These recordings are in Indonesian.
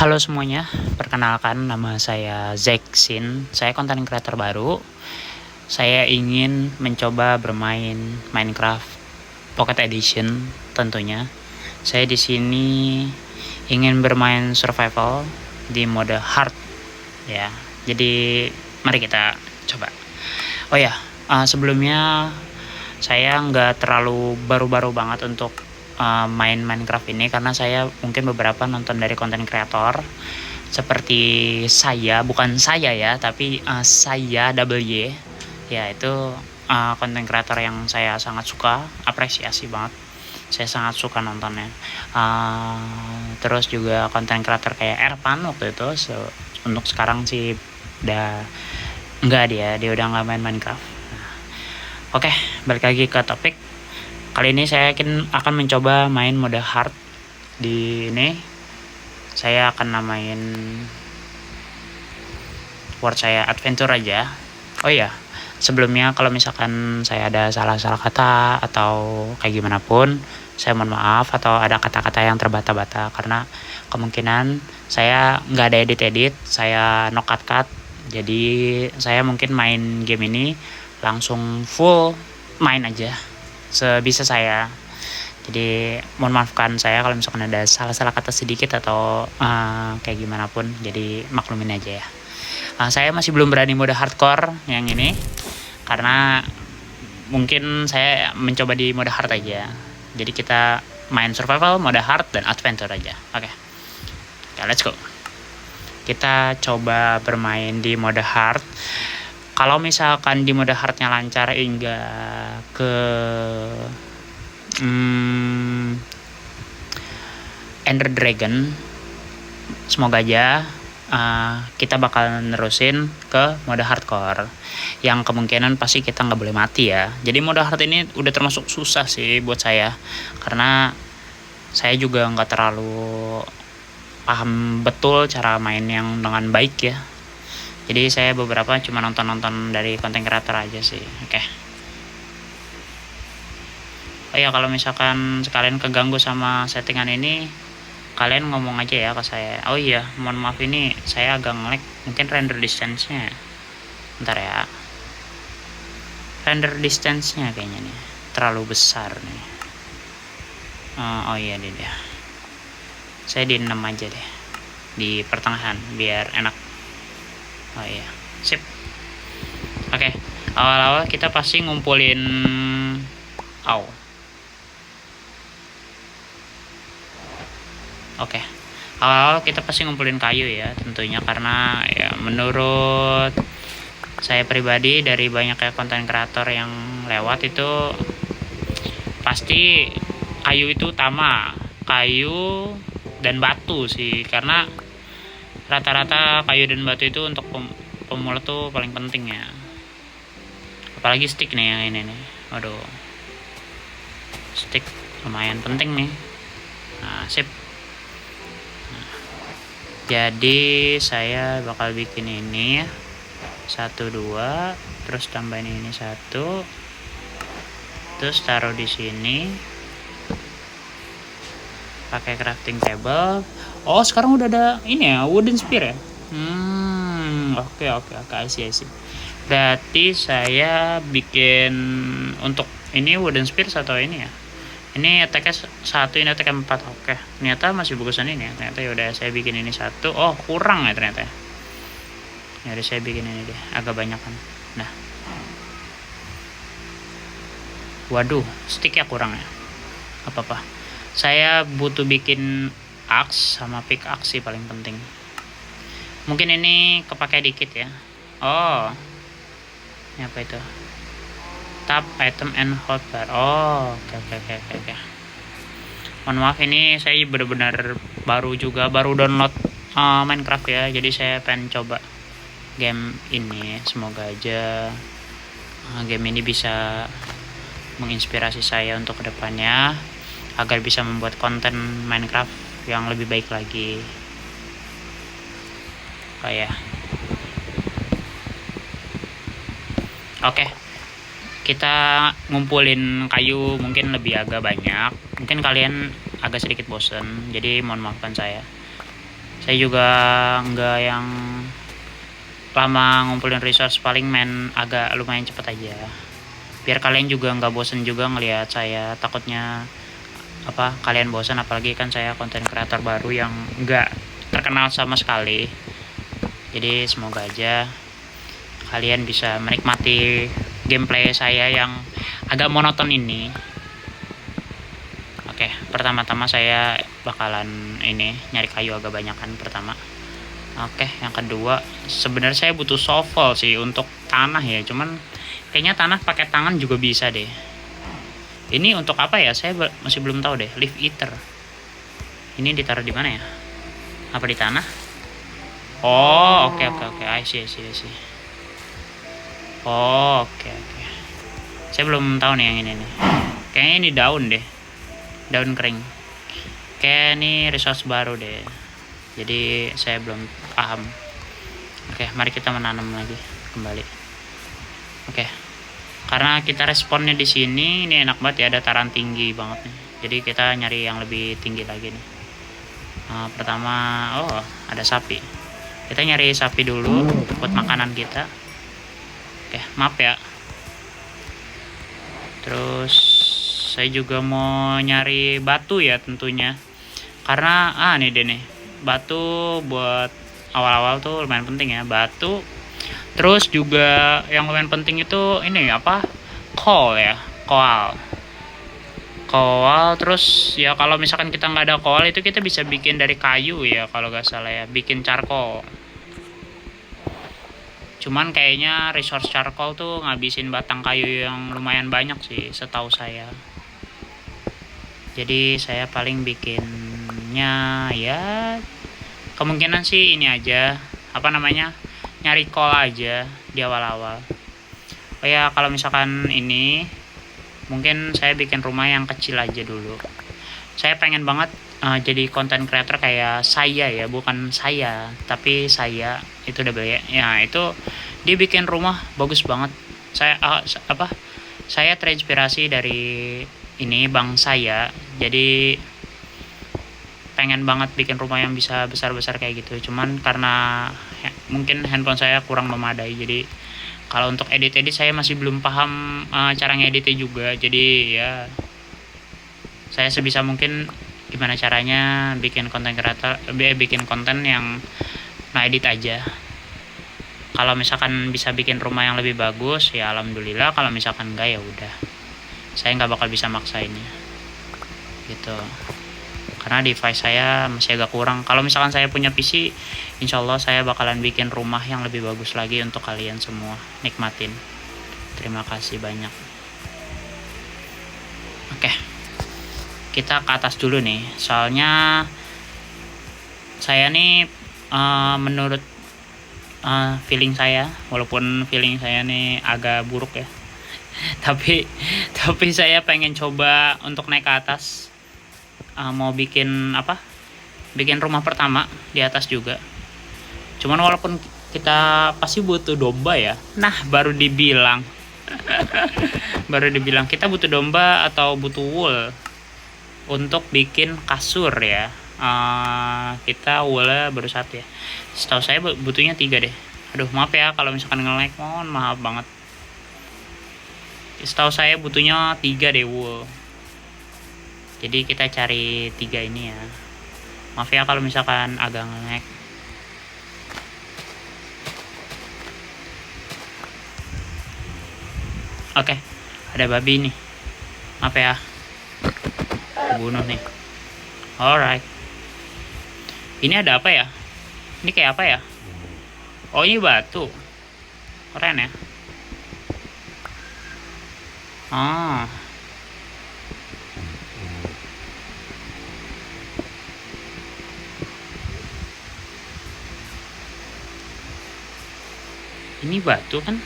Halo semuanya, perkenalkan nama saya Zeksin. Saya konten creator baru. Saya ingin mencoba bermain Minecraft Pocket Edition tentunya. Saya di sini ingin bermain survival di mode hard ya. Jadi mari kita coba. Oh ya, sebelumnya saya nggak terlalu baru-baru banget untuk main Minecraft ini karena saya mungkin beberapa nonton dari konten kreator seperti bukan saya ya, tapi saya W ya, itu konten kreator yang saya sangat suka, apresiasi banget, saya sangat suka nontonnya. Terus juga konten kreator kayak Erpan waktu itu, untuk sekarang sih udah enggak, dia udah nggak main Minecraft. Oke, balik lagi ke topik. Kali ini saya akan mencoba main mode hard. Di ini saya akan namain word saya adventure aja. Oh iya, sebelumnya kalau misalkan saya ada salah-salah kata atau kayak gimana pun, saya mohon maaf, atau ada kata-kata yang terbata-bata karena kemungkinan saya nggak ada edit-edit, saya no cut-cut. Jadi saya mungkin main game ini langsung full main aja sebisa saya. Jadi mohon maafkan saya kalau misalkan ada salah-salah kata sedikit atau kayak gimana pun, jadi maklumin aja ya. Saya masih belum berani mode hardcore yang ini karena mungkin saya mencoba di mode hard aja. Jadi kita main survival, mode hard, dan adventure aja. Oke, let's go. Kita coba bermain di mode hard. Kalau misalkan di mode hardnya lancar hingga ke Ender Dragon, semoga aja kita bakal nerusin ke mode hardcore yang kemungkinan pasti kita nggak boleh mati ya. Jadi mode hard ini udah termasuk susah sih buat saya karena saya juga nggak terlalu paham betul cara main yang dengan baik ya. Jadi saya beberapa cuma nonton dari konten kreator aja sih. Oke. Oh ya, kalau misalkan sekalian keganggu sama settingan ini, kalian ngomong aja ya ke saya. Oh iya, mohon maaf, ini saya agak nge-lag, mungkin render distance-nya. Bentar ya. Render distance-nya kayaknya nih terlalu besar nih. Oh iya dia. Saya di 6 aja deh. Di pertengahan biar enak. Oh iya, sip. Oke, awal-awal kita pasti ngumpulin awal-awal kita pasti ngumpulin kayu ya tentunya, karena ya menurut saya pribadi dari banyak konten kreator yang lewat itu pasti kayu itu utama, kayu dan batu sih, karena rata-rata kayu dan batu itu untuk pemula tuh paling penting ya. Apalagi stick nih yang ini nih. Waduh, stick lumayan penting nih. Sip. Jadi saya bakal bikin ini ya, 1 2, terus tambahin ini 1, terus taruh di sini pakai crafting table. Oh, sekarang udah ada ini ya, wooden spear ya. Oke, I see. Berarti saya bikin untuk ini wooden spear atau ini ya. Ini attack-nya 1, ini attack 4. Oke, ternyata masih bagusan ini ya. Ternyata yaudah saya bikin ini 1. Oh, kurang ya ternyata. Ya udah, saya bikin ini deh, agak banyak kan. Nah. Waduh, sticknya kurang ya. Apa-apa. Saya butuh bikin axe sama pickaxe sih paling penting. Mungkin ini kepake dikit ya. Oh, ini apa itu? Tab item and hotbar. Oh, oke. Mohon maaf, ini saya benar-benar baru download Minecraft ya. Jadi saya pengen coba game ini. Semoga aja game ini bisa menginspirasi saya untuk kedepannya agar bisa membuat konten Minecraft yang lebih baik lagi. Oke, kita ngumpulin kayu mungkin lebih agak banyak, mungkin kalian agak sedikit bosen, jadi mohon maafkan saya. Saya juga nggak yang lama ngumpulin resource, paling main agak lumayan cepet aja, biar kalian juga nggak bosen juga ngelihat saya. Takutnya kalian bosan, apalagi kan saya konten kreator baru yang nggak terkenal sama sekali. Jadi semoga aja kalian bisa menikmati gameplay saya yang agak monoton ini. Oke, pertama-tama saya bakalan nyari kayu agak banyakan pertama. Oke, yang kedua sebenarnya saya butuh shovel sih untuk tanah ya, cuman kayaknya tanah pakai tangan juga bisa deh. Ini untuk apa ya? Saya masih belum tahu deh. Leaf eater. Ini ditaruh di mana ya? Apa di tanah? Oh, oke. I see. Oh, oke. Saya belum tahu nih yang ini nih. Kayaknya ini daun deh. Daun kering. Kayak ini resource baru deh. Jadi saya belum paham. Oke, mari kita menanam lagi kembali. Oke. Karena kita responnya di sini ini enak banget ya, ada dataran tinggi banget nih. Jadi kita nyari yang lebih tinggi lagi nih. Pertama, ada sapi. Kita nyari sapi dulu buat makanan kita. Oke, maaf ya. Terus saya juga mau nyari batu ya tentunya. Karena nih deh nih. Batu buat awal-awal tuh lumayan penting ya, batu. Terus juga yang lumayan penting itu ini coal ya, coal. Terus ya kalau misalkan kita nggak ada coal itu kita bisa bikin dari kayu ya, kalau nggak salah ya, bikin charcoal. Cuman kayaknya resource charcoal tuh ngabisin batang kayu yang lumayan banyak sih setahu saya. Jadi saya paling bikinnya ya kemungkinan sih ini aja, nyari coal aja di awal-awal. Oh ya, kalau misalkan ini mungkin saya bikin rumah yang kecil aja dulu. Saya pengen banget jadi content creator kayak saya ya, bukan saya tapi saya itu double ya, itu dia bikin rumah bagus banget. Saya terinspirasi dari ini bang saya, jadi pengen banget bikin rumah yang bisa besar-besar kayak gitu. Cuman karena mungkin handphone saya kurang memadai, jadi kalau untuk edit saya masih belum paham cara ngeditnya juga. Jadi ya saya sebisa mungkin gimana caranya bikin konten yang ngedit aja. Kalau misalkan bisa bikin rumah yang lebih bagus ya alhamdulillah, kalau misalkan enggak ya udah, saya nggak bakal bisa maksainnya gitu. Karena device saya masih agak kurang. Kalau misalkan saya punya PC, insyaallah saya bakalan bikin rumah yang lebih bagus lagi untuk kalian semua nikmatin. Terima kasih banyak. Oke, kita ke atas dulu nih, soalnya saya nih menurut feeling saya, walaupun feeling saya nih agak buruk ya, tapi saya pengen coba untuk naik ke atas. Mau bikin rumah pertama di atas juga. Cuman walaupun kita pasti butuh domba ya. Nah, baru dibilang kita butuh domba atau butuh wool untuk bikin kasur ya. Kita woolnya baru 1 ya. Setahu saya butuhnya 3 deh. Aduh, maaf ya kalau misalkan nge-lag, mohon maaf banget. Setahu saya butuhnya 3 deh wool. Jadi kita cari 3 ini ya. Maaf ya kalau misalkan agak nge-lag. Oke, ada babi nih. Maaf ya, bunuh nih. Alright. Ini ada apa ya? Ini kayak apa ya? Oh, ini batu. Keren ya. Ini batu kan?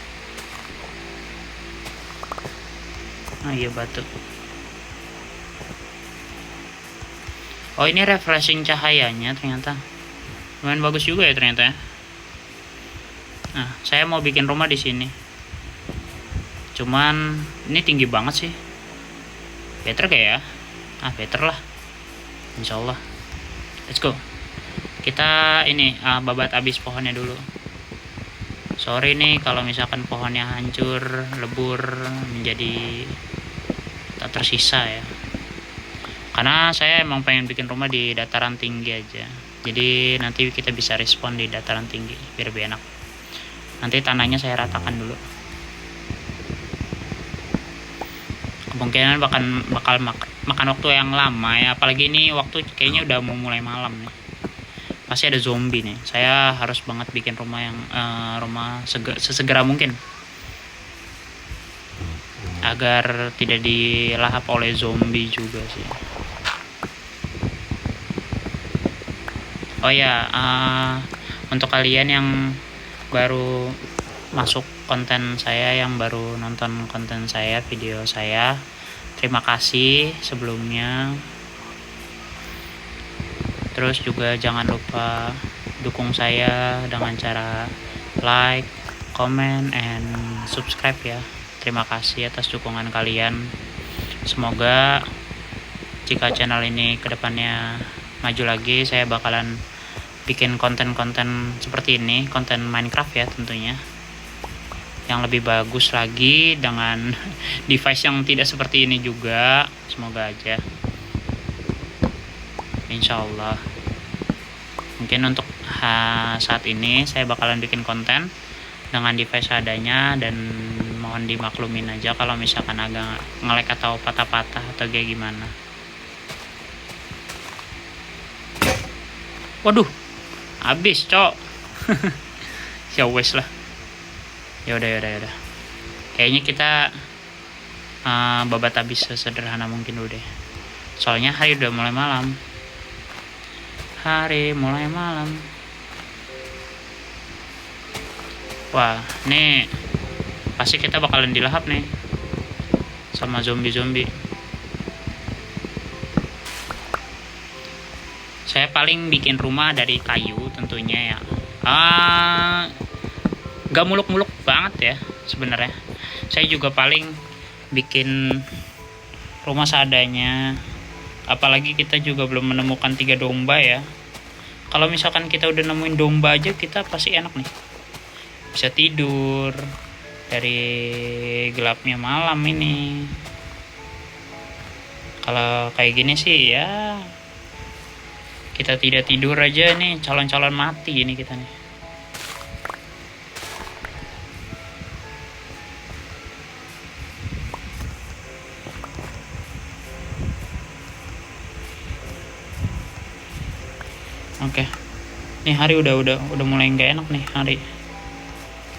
Iya, batu. Oh, ini refreshing cahayanya ternyata. Lumayan bagus juga ya ternyata ya. Nah, saya mau bikin rumah di sini. Cuman ini tinggi banget sih. Better kayak ya? Better lah. Insyaallah. Let's go. kita ini babat habis pohonnya dulu. Sorry nih kalau misalkan pohonnya hancur, lebur, menjadi tak tersisa ya. Karena saya emang pengen bikin rumah di dataran tinggi aja. Jadi nanti kita bisa respon di dataran tinggi biar lebih enak. Nanti tanahnya saya ratakan dulu. Kemungkinan bakal makan waktu yang lama ya, apalagi ini waktu kayaknya udah mau mulai malam nih. Pasti ada zombie nih. Saya harus banget bikin rumah yang sesegera mungkin agar tidak dilahap oleh zombie juga sih. Oh ya, untuk kalian yang baru masuk konten saya, yang baru nonton konten saya, video saya, terima kasih sebelumnya. Terus juga jangan lupa dukung saya dengan cara like, comment, and subscribe ya. Terima kasih atas dukungan kalian. Semoga jika channel ini kedepannya maju lagi, saya bakalan bikin konten-konten seperti ini, konten Minecraft ya tentunya, yang lebih bagus lagi dengan device yang tidak seperti ini juga. Semoga aja, insya Allah. Mungkin untuk saat ini saya bakalan bikin konten dengan device adanya, dan mohon dimaklumin aja kalau misalkan agak nge-lag atau patah-patah atau kayak gimana. Waduh, habis cok. Ya wes lah. Yaudah. Kayaknya kita babat habis sesederhana mungkin dulu deh. Soalnya hari udah mulai malam. Wah, nih pasti kita bakalan dilahap nih sama zombie. Saya paling bikin rumah dari kayu tentunya ya. Gak muluk-muluk banget ya sebenarnya. Saya juga paling bikin rumah seadanya. Apalagi kita juga belum menemukan 3 domba ya. Kalau misalkan kita udah nemuin domba aja, kita pasti enak nih. Bisa tidur dari gelapnya malam ini. Kalau kayak gini sih ya, kita tidak tidur aja nih, calon-calon mati ini kita nih. Oke. Nih hari udah mulai nggak enak nih hari.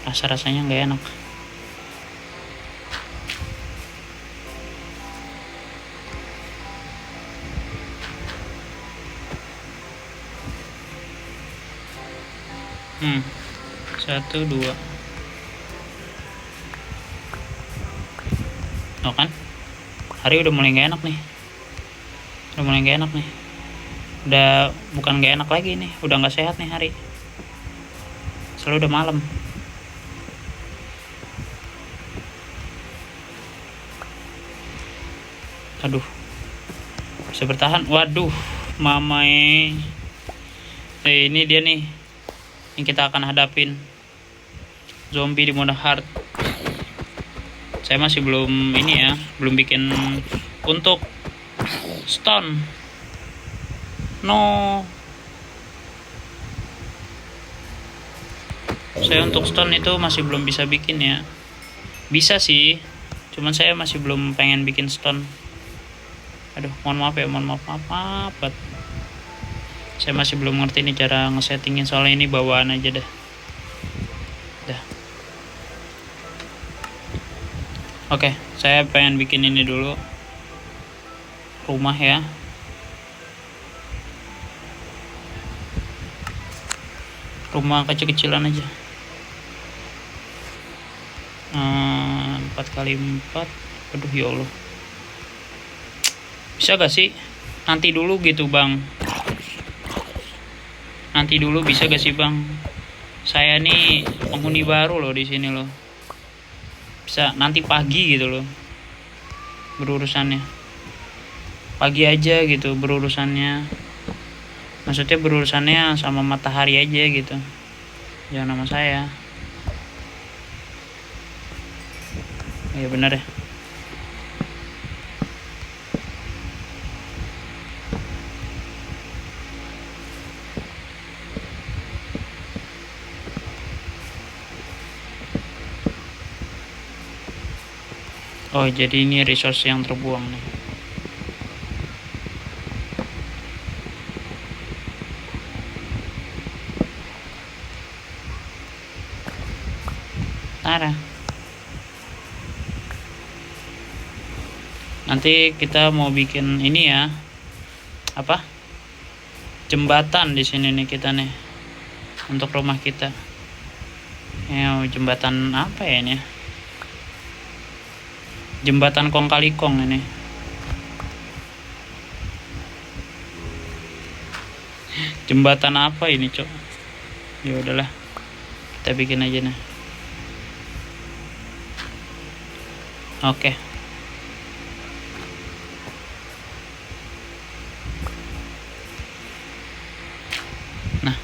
Rasanya nggak enak. Satu, dua. Oh kan? Hari udah mulai nggak enak nih. Udah bukan nggak enak lagi nih. Udah nggak sehat nih hari. Soalnya udah malam. Aduh. Bisa bertahan. Waduh, mamai. Ini dia nih yang kita akan hadapin. Zombie di mode hard. Saya masih belum belum bikin untuk stone. No. Saya untuk stone itu masih belum bisa bikin ya. Bisa sih, cuman saya masih belum pengen bikin stone. Aduh, mohon maaf. Saya masih belum ngerti nih cara ngesettingin, soalnya ini bawaan aja dah. Oke, saya pengen bikin ini dulu. Rumah ya. Rumah kecil-kecilan aja. 4x4. Aduh ya Allah. Bisa gak sih? Nanti dulu gitu bang. Bisa gak sih bang? Saya nih penghuni baru loh di sini loh. Bisa nanti pagi gitu loh berurusannya. Pagi aja gitu berurusannya. Maksudnya berurusannya sama matahari aja gitu, jangan nama saya. Iya bener ya. Oh jadi ini resource yang terbuang nih. Tara. Nanti kita mau bikin ini ya, apa? Jembatan di sini nih kita nih untuk rumah kita. Ya, jembatan apa ya ini? Jembatan kong kali kong ini. Jembatan apa ini, Cok? Ya udahlah. Kita bikin aja nih. Oke. Nah.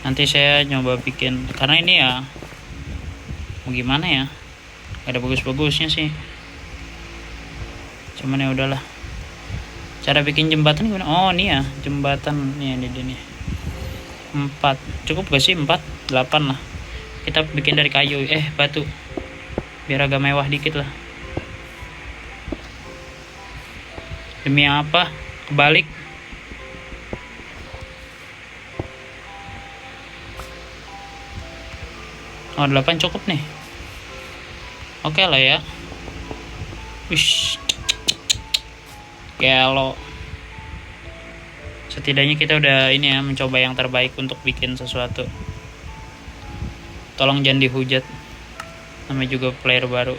Nanti saya nyoba bikin, karena ini ya mau gimana ya? Gak ada bagus-bagusnya sih. Cuman ya udahlah. Cara bikin jembatan gimana? Oh, ini ya, jembatan nih ini. 4. Cukup gak sih 4? 8 lah. Kita bikin dari kayu, batu. Biar agak mewah dikit lah. Demi apa? Kebalik. Oh, 8 cukup nih. Oke lah ya. Wish. Kalau setidaknya kita udah ini ya, mencoba yang terbaik untuk bikin sesuatu. Tolong jangan dihujat, namanya juga player baru.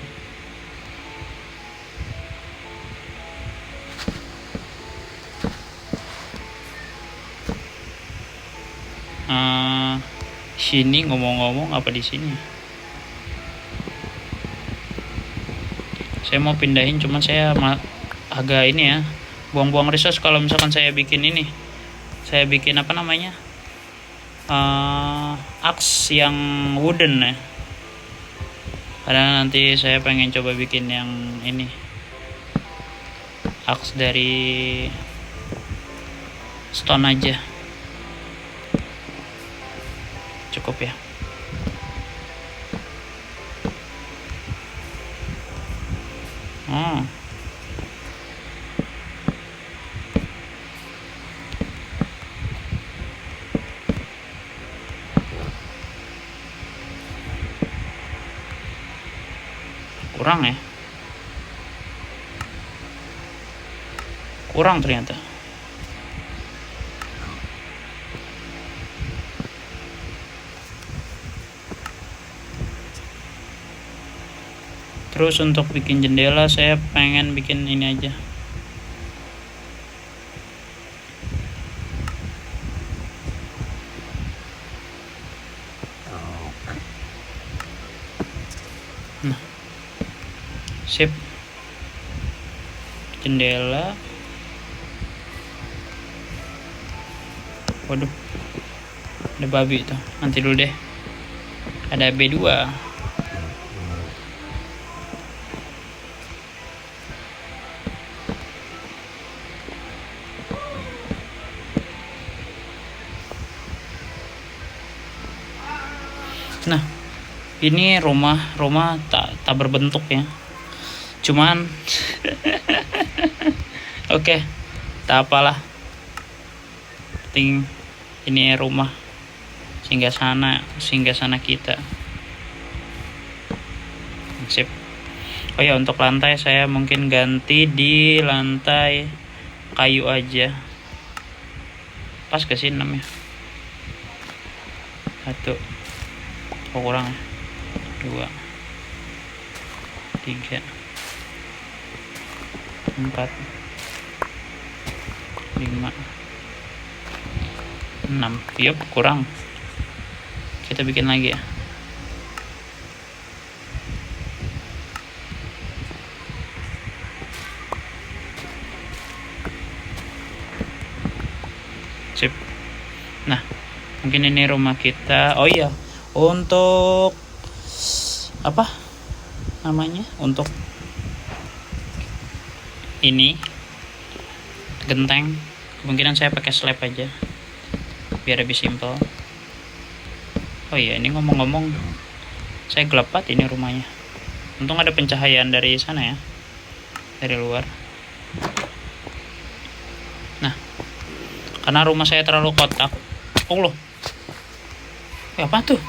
Sini ngomong-ngomong apa di sini? Saya mau pindahin, cuman saya agak ini ya, buang-buang resource kalau misalkan saya bikin ini. Saya bikin apa namanya? Axe yang wooden ya. Karena nanti saya pengen coba bikin yang ini. Axe dari stone aja. Cukup ya. Oh. Kurang ya. Kurang ternyata. Terus untuk bikin jendela saya pengen bikin ini aja. Nah, sip. Jendela. Waduh, ada babi tuh. Nanti dulu deh. Ada B2. Nah, ini rumah tak berbentuk ya. Cuman oke, tak apalah. Penting ini rumah singgah sana kita. Sip. Oh ya, untuk lantai saya mungkin ganti di lantai kayu aja. Pas ke sini 6 ya. 1. Oh, kurang ya. 2 3 4 5 6. Yup, kurang. Kita bikin lagi ya. Nah, mungkin ini rumah kita. Oh iya, untuk apa namanya, untuk ini genteng kemungkinan saya pakai slab aja biar lebih simple. Oh iya, ini ngomong-ngomong, saya gelap banget ini rumahnya. Untung ada pencahayaan dari sana ya, dari luar. Nah, karena rumah saya terlalu kotak. Allah, apa tuh?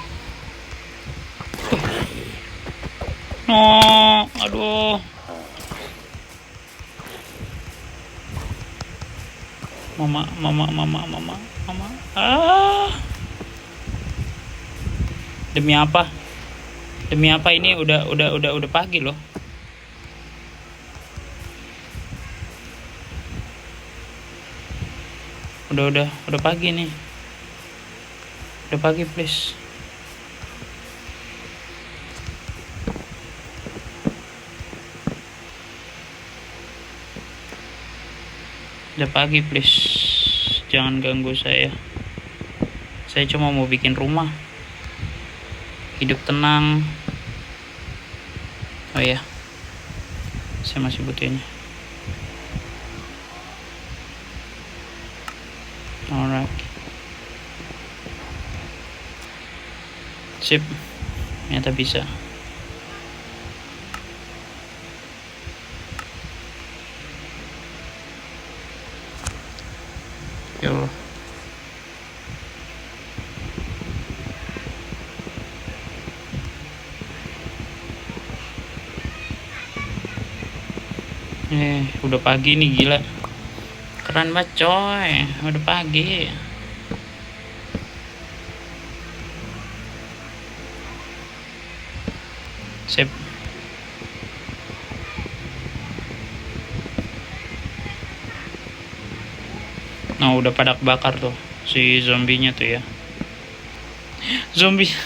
No, aduh. Mama. Demi apa? Ini udah pagi loh. Udah pagi nih. Udah pagi, please. Udah pagi, please. Jangan ganggu saya. Saya cuma mau bikin rumah. Hidup tenang. Oh ya, saya masih butuh ini. Alright. Sip. Ternyata bisa. Ya Allah. Udah pagi nih, gila. Keren banget coy, udah pagi. Sip. Nah, udah pada kebakar tuh si zombinya tuh ya. Zombinya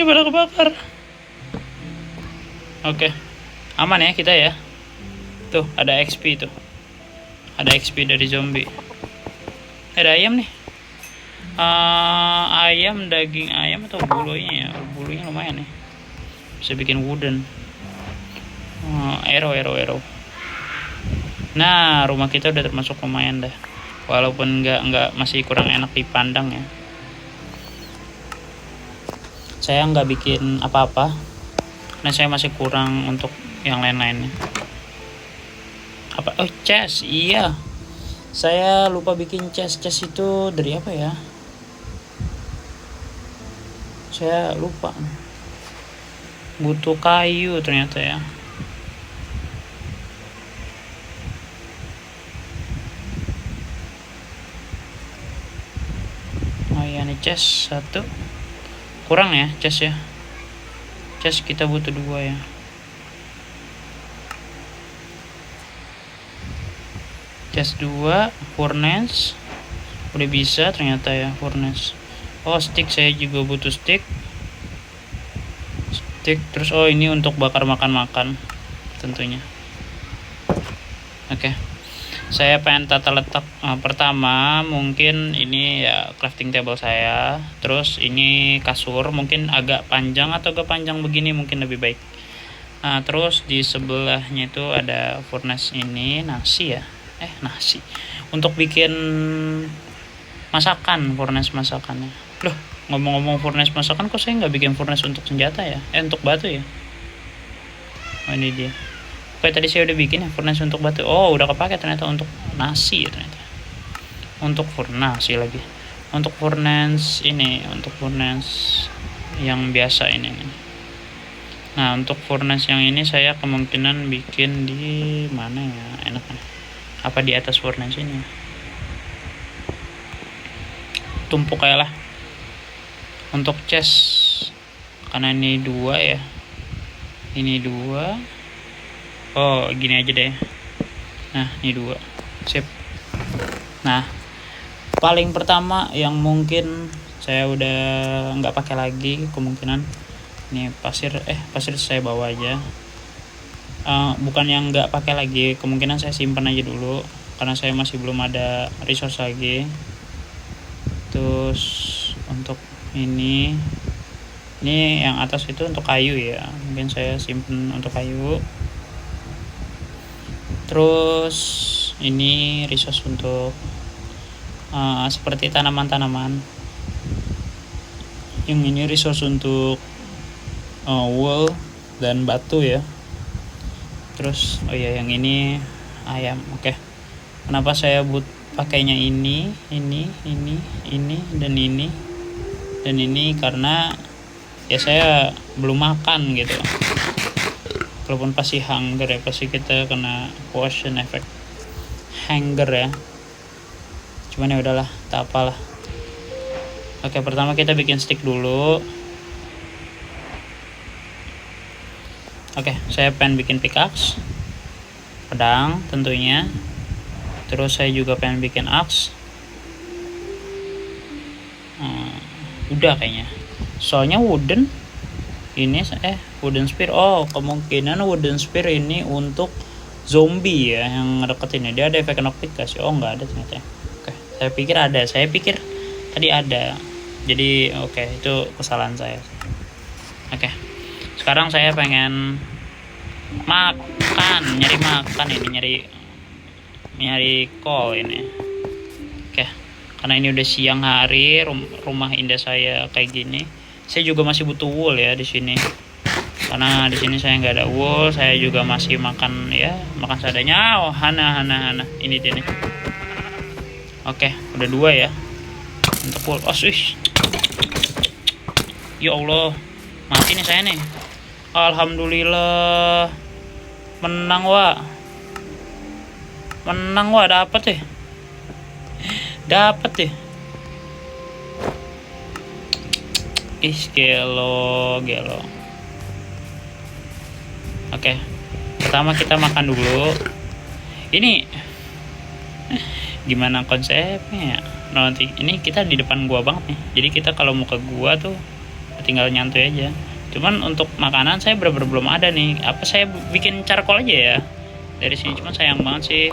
pada kebakar. Oke. Aman ya kita ya. Tuh, ada XP tuh. Ada XP dari zombie. Ada ayam nih. Ayam, daging ayam atau bulunya ya? Bulunya lumayan nih. Bisa bikin wooden. Arrow. Nah, rumah kita udah termasuk lumayan dah. Walaupun nggak masih kurang enak dipandang ya. Saya nggak bikin apa-apa. Karena saya masih kurang untuk yang lain-lainnya. Apa? Oh, chest. Iya. Saya lupa bikin chest. Chest itu dari apa ya? Saya lupa. Butuh kayu ternyata ya. Oh iya, nih chest 1. Kurang ya chest ya. Chest kita butuh 2 ya. Chest 2, furnace. Udah bisa ternyata ya furnace. Oh, stick, saya juga butuh stick. Terus oh, ini untuk bakar makan tentunya. Oke. Saya pengen tata letak pertama mungkin ini ya crafting table saya. Terus ini kasur mungkin agak panjang atau agak panjang begini mungkin lebih baik. Nah, terus di sebelahnya itu ada furnace ini, nasi ya. Nasi. Untuk bikin masakan, furnace masakannya. Loh, ngomong-ngomong furnace masakan, kok saya nggak bikin furnace untuk senjata ya? Untuk batu ya? Oh, ini dia. Kayak tadi saya udah bikin ya furnace untuk batu. Oh, udah kepake ternyata untuk nasi ya ternyata. Untuk furnace lagi. Untuk furnace ini, untuk furnace yang biasa ini. Nah, untuk furnace yang ini saya kemungkinan bikin di mana ya enaknya? Apa di atas furnace ini? Tumpuk kayak lah. Untuk chest karena ini 2 ya. Ini 2. Oh, gini aja deh. Nah, ini 2. Sip. Nah, paling pertama yang mungkin saya udah nggak pakai lagi kemungkinan ini pasir saya bawa aja. Bukan yang nggak pakai lagi, kemungkinan saya simpan aja dulu karena saya masih belum ada resource lagi. Terus untuk ini yang atas itu untuk kayu ya, mungkin saya simpen untuk kayu. Terus ini resource untuk seperti tanaman-tanaman. Yang ini resource untuk wool dan batu ya. Terus yang ini ayam. Oke. Kenapa saya pakainya ini dan ini karena ya saya belum makan gitu. Walaupun pasti hunger ya, pasti kita kena quotient effect hunger ya. Cuman ya udahlah, tak apalah. Oke, pertama kita bikin stick dulu. Oke, saya pengen bikin pickaxe, pedang tentunya. Terus saya juga pengen bikin axe. Udah kayaknya. Soalnya wooden spear. Oh, kemungkinan wooden spear ini untuk zombie ya yang deketin ya. Dia ada efek knockback sih? Oh, nggak ada ternyata. Oke, saya pikir ada. Saya pikir tadi ada. Jadi itu kesalahan saya. Oke. Sekarang saya pengen nyari makan ini, nyari kol ini. Oke. Karena ini udah siang hari, rumah indah saya kayak gini. Saya juga masih butuh wool ya di sini. Karena di sini saya nggak ada wool, saya juga masih makan seadanya. Oh, hana. Ini dia nih. Oke, udah 2 ya. Untuk wool. Oh, swish. Ya Allah, mati nih saya nih. Alhamdulillah. Menang, dapet deh. Gelo. Oke. Pertama kita makan dulu. Ini gimana konsepnya? Nanti ini kita di depan gua banget nih. Jadi kita kalau mau ke gua tuh tinggal nyantuy aja. Cuman untuk makanan saya bener-bener belum ada nih. Apa saya bikin charcoal aja ya dari sini? Cuman sayang banget sih.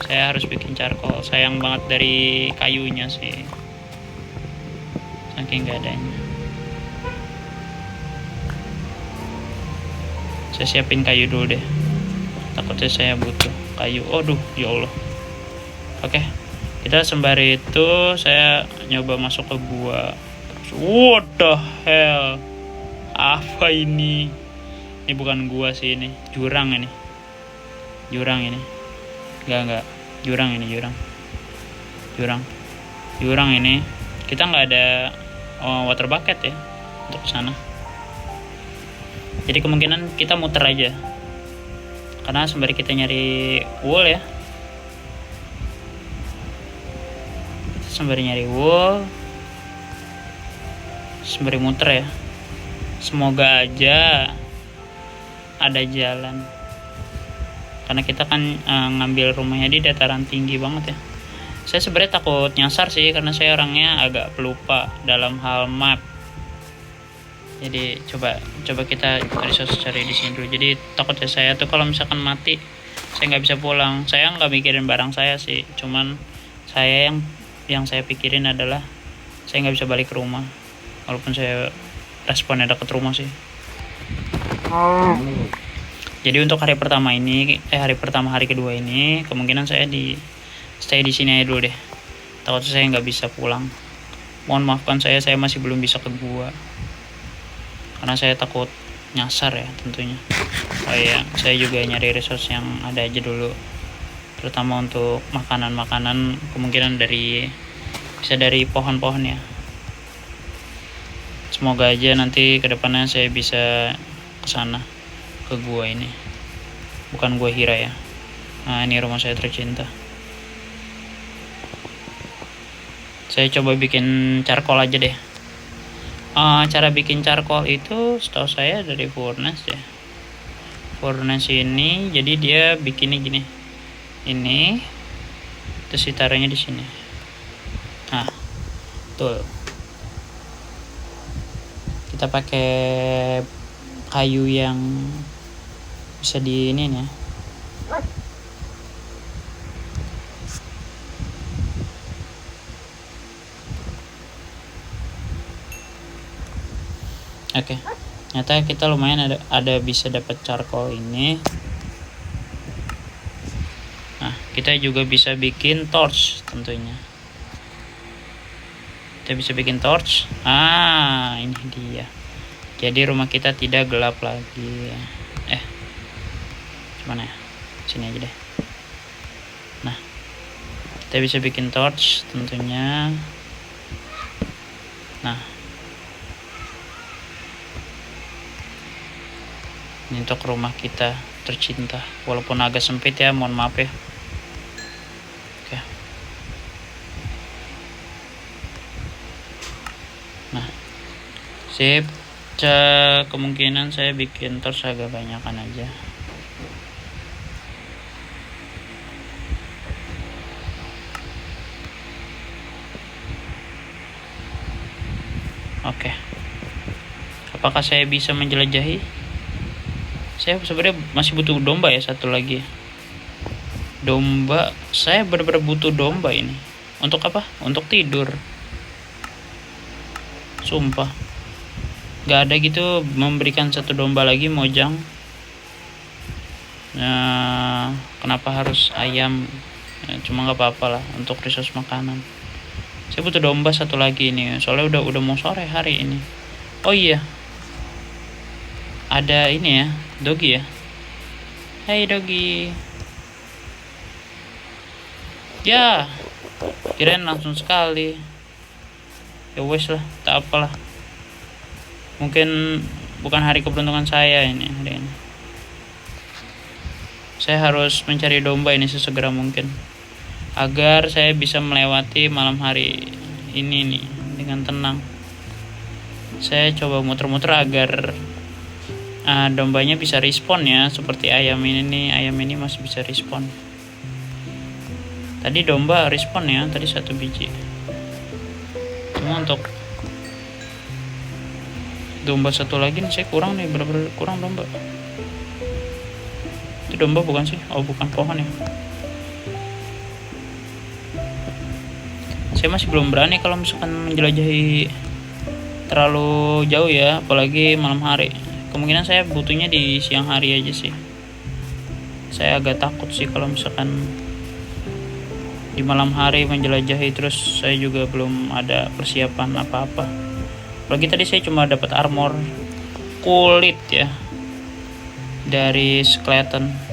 Saya harus bikin charcoal. Sayang banget dari kayunya sih. Saking gak adanya. Saya siapin kayu dulu deh. Takutnya saya butuh kayu. Aduh, ya Allah. Oke. Kita sembari itu saya nyoba masuk ke gua. What the hell? Apa ini? Ini bukan gua sih, ini jurang ini. Enggak. Jurang ini. Kita nggak ada water bucket ya untuk sana. Jadi kemungkinan kita muter aja. Karena sembari kita nyari wool ya. Sembari muter ya. Semoga aja ada jalan. Karena kita kan ngambil rumahnya di dataran tinggi banget ya. Saya sebenarnya takut nyasar sih karena saya orangnya agak pelupa dalam hal map. Jadi coba kita cari di sini dulu. Jadi takutnya saya tuh kalau misalkan mati saya nggak bisa pulang. Saya nggak mikirin barang saya sih. Cuman saya yang saya pikirin adalah saya nggak bisa balik ke rumah. Walaupun saya responnya dekat rumah sih. Jadi untuk hari hari kedua ini kemungkinan saya stay di sini aja dulu deh. Takutnya saya nggak bisa pulang. Mohon maafkan saya masih belum bisa ke gua. Karena saya takut nyasar ya tentunya. Oh iya, saya juga nyari resource yang ada aja dulu. Terutama untuk makanan kemungkinan bisa dari pohon-pohon ya. Semoga aja nanti kedepannya saya bisa kesana, ke gua ini, bukan gua Hira ya. Nah, ini rumah saya tercinta. Saya coba bikin charcoal aja deh. Cara bikin charcoal itu setahu saya dari furnace ya. Furnace ini jadi dia bikinnya gini. Ini terus ditaruhnya di sini. Nah, tuh. Kita pakai kayu yang bisa di ini ya. Oke, ternyata kita lumayan ada bisa dapat charcoal ini. Nah, kita juga bisa bikin torch tentunya. Kita bisa bikin torch. Ini dia. Jadi rumah kita tidak gelap lagi. Mana ya? Sini aja deh. Nah, kita bisa bikin torch tentunya. Nah, ini untuk rumah kita tercinta, walaupun agak sempit ya, mohon maaf ya. Oke. Nah, sip. Kemungkinan saya bikin torch agak banyakan aja. Oke. Apakah saya bisa menjelajahi? Saya sebenarnya masih butuh domba ya, satu lagi. Domba, saya benar-benar butuh domba ini. Untuk apa? Untuk tidur. Sumpah. Gak ada gitu memberikan satu domba lagi, Mojang. Nah, kenapa harus ayam? Cuma gak apa-apa lah untuk resource makanan. Saya butuh domba satu lagi ini, soalnya udah mau sore hari ini. Oh iya, ada ini ya, Dogi ya. Hai Dogi. Ya, kirain langsung sekali. Ya wes lah, tak apalah. Mungkin bukan hari keberuntungan saya ini hari ini. Saya harus mencari domba ini sesegera mungkin, agar saya bisa melewati malam hari ini nih dengan tenang. Saya coba muter-muter agar dombanya bisa respon ya, seperti ayam ini nih. Ayam ini masih bisa respon. Tadi domba respon ya, tadi 1 biji. Cuma untuk domba satu lagi nih saya kurang nih, bener-bener kurang domba. Itu domba bukan sih? Oh bukan, pohon ya. Saya masih belum berani kalau misalkan menjelajahi terlalu jauh ya, apalagi malam hari. Kemungkinan saya butuhnya di siang hari aja sih. Saya agak takut sih kalau misalkan di malam hari menjelajahi, terus saya juga belum ada persiapan apa-apa. Apalagi tadi saya cuma dapat armor kulit ya dari skeleton.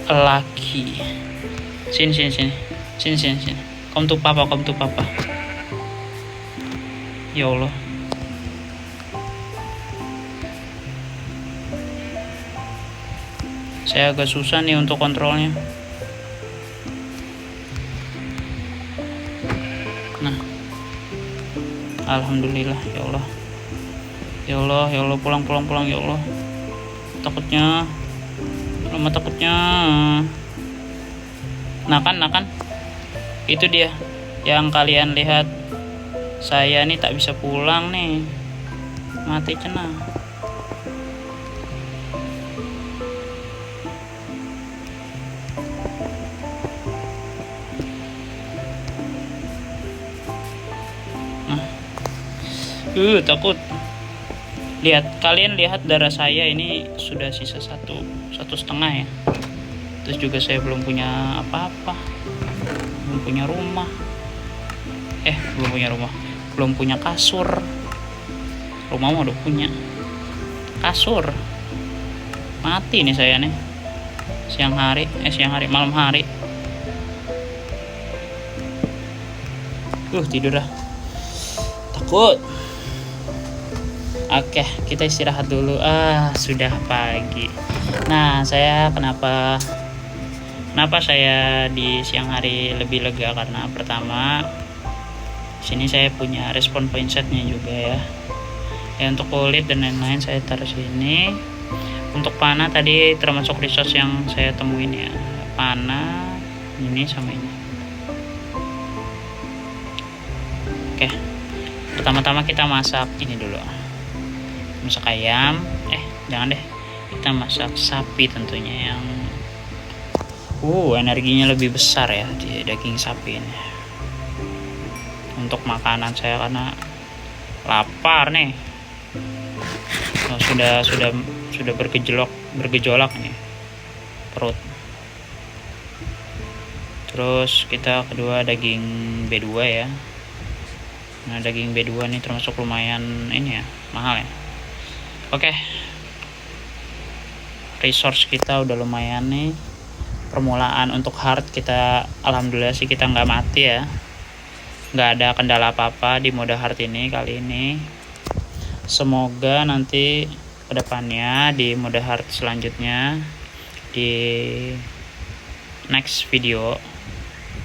Laki. Sini. Come to papa. Ya Allah. Saya agak susah nih untuk kontrolnya. Nah, alhamdulillah. Ya Allah, pulang ya Allah. Takutnya. Nah kan. Itu dia yang kalian lihat. Saya nih tak bisa pulang nih. Mati cenah. Takut. Kalian lihat darah saya ini sudah sisa 1,5 ya. Terus juga saya belum punya apa-apa. Belum punya rumah. Belum punya kasur. Rumah mah udah punya. Kasur. Mati nih saya nih. Malam hari. Tidur dah. Takut. Oke, kita istirahat dulu. Sudah pagi. Nah, saya kenapa saya di siang hari lebih lega, karena pertama sini saya punya respawn point setnya juga ya. Untuk kulit dan lain-lain saya taruh sini. Untuk panah tadi termasuk resource yang saya temuin ya. Panah ini sama ini. Oke. Pertama-tama kita masak ini dulu. Masak ayam. Jangan deh. Kita masak sapi tentunya, yang Energinya lebih besar ya di daging sapi ini untuk makanan saya karena lapar nih. Sudah bergejolak nih perut. Terus kita kedua daging B2 ya. Nah, daging B2 nih termasuk lumayan ini ya, mahal ya. Oke. Resource kita udah lumayan nih. Permulaan untuk heart kita alhamdulillah sih kita nggak mati ya. Nggak ada kendala apa-apa di mode heart ini kali ini. Semoga nanti kedepannya di mode heart selanjutnya di next video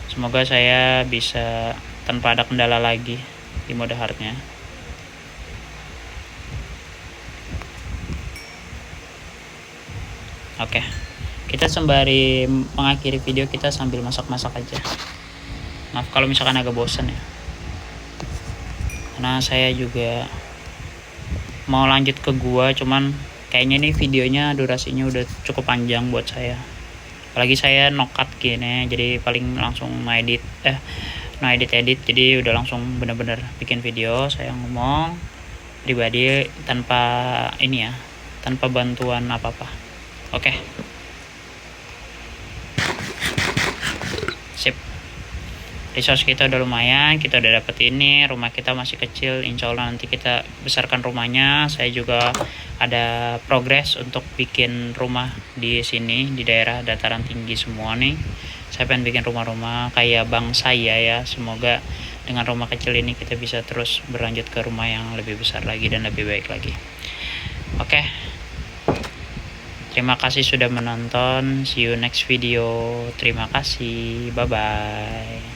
semoga saya bisa tanpa ada kendala lagi di mode hardnya. Oke, kita sembari mengakhiri video kita sambil masak-masak aja. Maaf kalau misalkan agak bosan ya, karena saya juga mau lanjut ke gua, cuman kayaknya nih videonya durasinya udah cukup panjang buat saya. Apalagi saya no-cut gini, jadi paling langsung edit, jadi udah langsung bener-bener bikin video. Saya ngomong pribadi tanpa ini ya, tanpa bantuan apa-apa. Oke. Sip. Resource kita udah lumayan, kita udah dapet ini. Rumah kita masih kecil, insya Allah nanti kita besarkan rumahnya. Saya juga ada progres untuk bikin rumah di sini, di daerah dataran tinggi semua nih. Saya pengen bikin rumah-rumah kayak bang saya ya. Semoga dengan rumah kecil ini kita bisa terus berlanjut ke rumah yang lebih besar lagi dan lebih baik lagi. Oke. Terima kasih sudah menonton. See you next video. Terima kasih. Bye-bye.